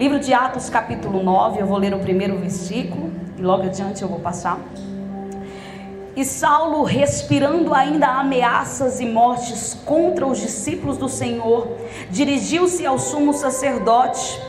Livro de Atos, capítulo 9, eu vou ler o primeiro versículo e logo adiante eu vou passar. E Saulo, respirando ainda ameaças e mortes contra os discípulos do Senhor, dirigiu-se ao sumo sacerdote,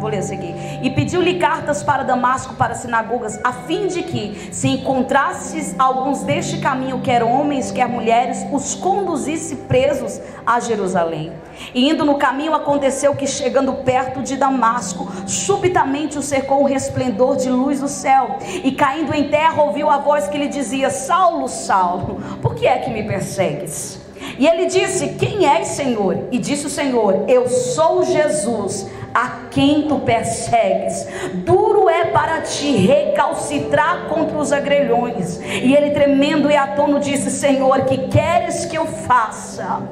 vou ler a seguir, e pediu-lhe cartas para Damasco, para as sinagogas, a fim de que, se encontrasses alguns deste caminho, quer homens, quer mulheres, os conduzisse presos a Jerusalém. E indo no caminho, aconteceu que, chegando perto de Damasco, subitamente o cercou um resplendor de luz do céu, e caindo em terra, ouviu a voz que lhe dizia: Saulo, Saulo, por que é que me persegues? E ele disse: quem és, Senhor? E disse o Senhor: eu sou Jesus, a quem tu persegues. Duro é para ti recalcitrar contra os agrelhões. E ele, tremendo e atônito, disse: Senhor, que queres que eu faça?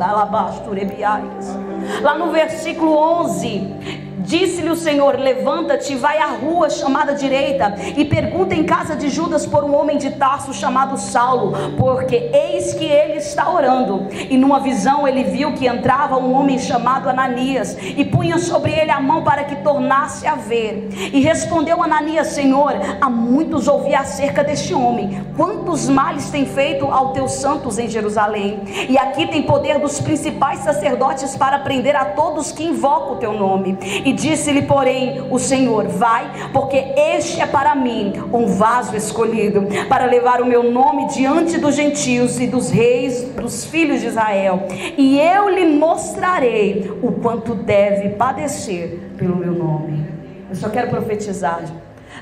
Lá no versículo 11, disse-lhe o Senhor: levanta-te, vai à rua chamada direita, e pergunta em casa de Judas por um homem de Tarso chamado Saulo, porque eis que ele está orando. E numa visão ele viu que entrava um homem chamado Ananias, e punha sobre ele a mão para que tornasse a ver. E respondeu Ananias: Senhor, há muitos ouvi acerca deste homem, quantos males tem feito aos teus santos em Jerusalém, e aqui tem poder dos principais sacerdotes para prender a todos que invocam o teu nome. E disse-lhe, porém, o Senhor: vai, porque este é para mim um vaso escolhido, para levar o meu nome diante dos gentios e dos reis dos filhos de Israel, e eu lhe mostrarei o quanto deve padecer pelo meu nome. Eu só quero profetizar.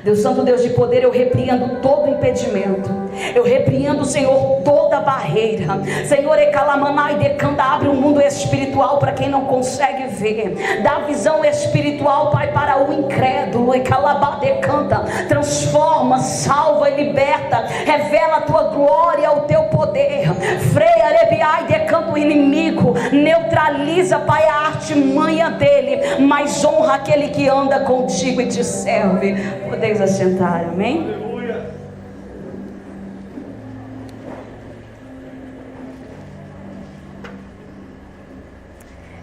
Deus Santo, Deus de poder, eu repreendo todo impedimento, eu repreendo, Senhor, toda barreira. Senhor, Ecalamanai decanta, abre um mundo espiritual para quem não consegue ver, dá visão espiritual, Pai, para o incrédulo. Ecalabá decanta, transforma, salva e liberta, revela a tua glória, o teu poder. Freia, arebiai, decanta o inimigo, neutraliza, Pai, a artimanha dele, mas honra aquele que anda contigo e te serve. Podeis assentar, amém? Aleluia.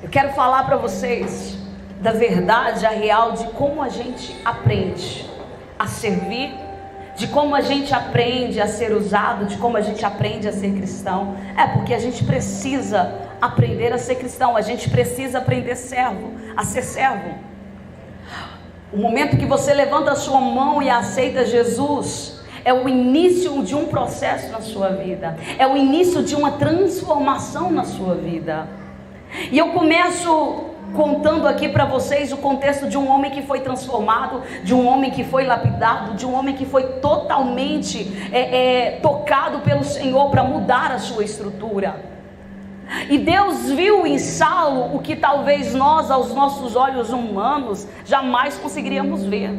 Eu quero falar para vocês da verdade, a real, de como a gente aprende a servir, de como a gente aprende a ser usado, de como a gente aprende a ser cristão. É porque a gente precisa aprender a ser cristão, a gente precisa aprender a ser servo. O momento que você levanta a sua mão e aceita Jesus é o início de um processo na sua vida, é o início de uma transformação na sua vida. E eu começo contando aqui para vocês o contexto de um homem que foi transformado, de um homem que foi lapidado, de um homem que foi totalmente tocado pelo Senhor para mudar a sua estrutura. E Deus viu em Saulo o que talvez nós, aos nossos olhos humanos, jamais conseguiríamos ver.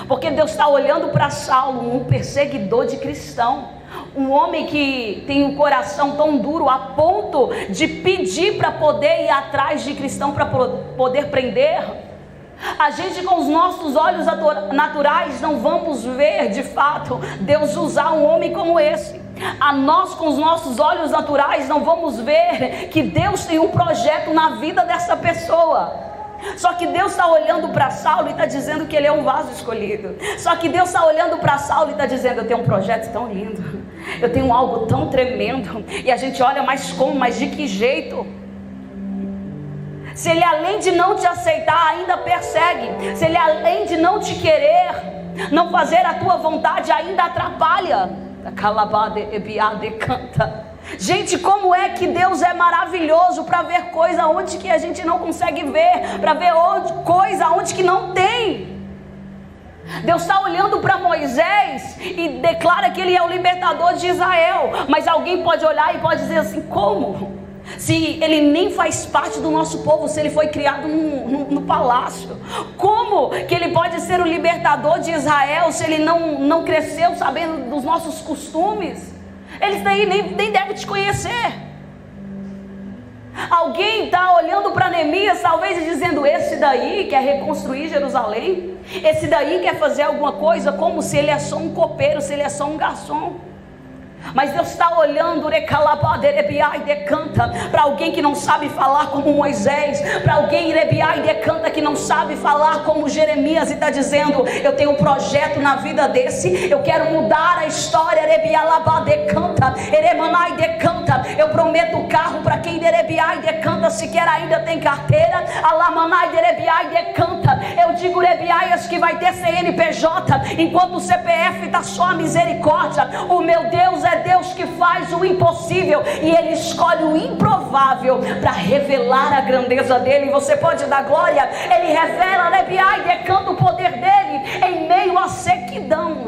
Porque Deus está olhando para Saulo, um perseguidor de cristão, um homem que tem um coração tão duro a ponto de pedir para poder ir atrás de cristão para poder prender. A gente, com os nossos olhos naturais, não vamos ver de fato Deus usar um homem como esse. A nós, com os nossos olhos naturais, não vamos ver que Deus tem um projeto na vida dessa pessoa. Só que Deus está olhando para Saulo e está dizendo que ele é um vaso escolhido. Só que Deus está olhando para Saulo e está dizendo: eu tenho um projeto tão lindo, eu tenho algo tão tremendo. E a gente olha, mas como? Mas de que jeito? Se ele, além de não te aceitar, ainda persegue. Se ele, além de não te querer, não fazer a tua vontade, ainda atrapalha. Gente, como é que Deus é maravilhoso para ver coisa onde que a gente não consegue ver, para ver coisa onde que não tem. Deus está olhando para Moisés e declara que ele é o libertador de Israel, mas alguém pode olhar e pode dizer assim: como? Se ele nem faz parte do nosso povo, se ele foi criado no palácio, como que ele pode ser o libertador de Israel se ele não cresceu sabendo dos nossos costumes? Ele daí nem deve te conhecer. Alguém está olhando para Neemias talvez e dizendo: esse daí quer reconstruir Jerusalém, esse daí quer fazer alguma coisa, como se ele é só um copeiro, se ele é só um garçom. Mas Deus está olhando para alguém que não sabe falar como Moisés, para alguém que não sabe falar como Jeremias, e está dizendo: eu tenho um projeto na vida desse, eu quero mudar a história. Eu prometo o carro para quem sequer ainda tem carteira. Eu digo que vai ter CNPJ, enquanto o CPF está só a misericórdia. O meu Deus é Deus que faz o impossível, e Ele escolhe o improvável para revelar a grandeza dEle. Você pode dar glória? Ele revela, decanta o poder dEle em meio à sequidão.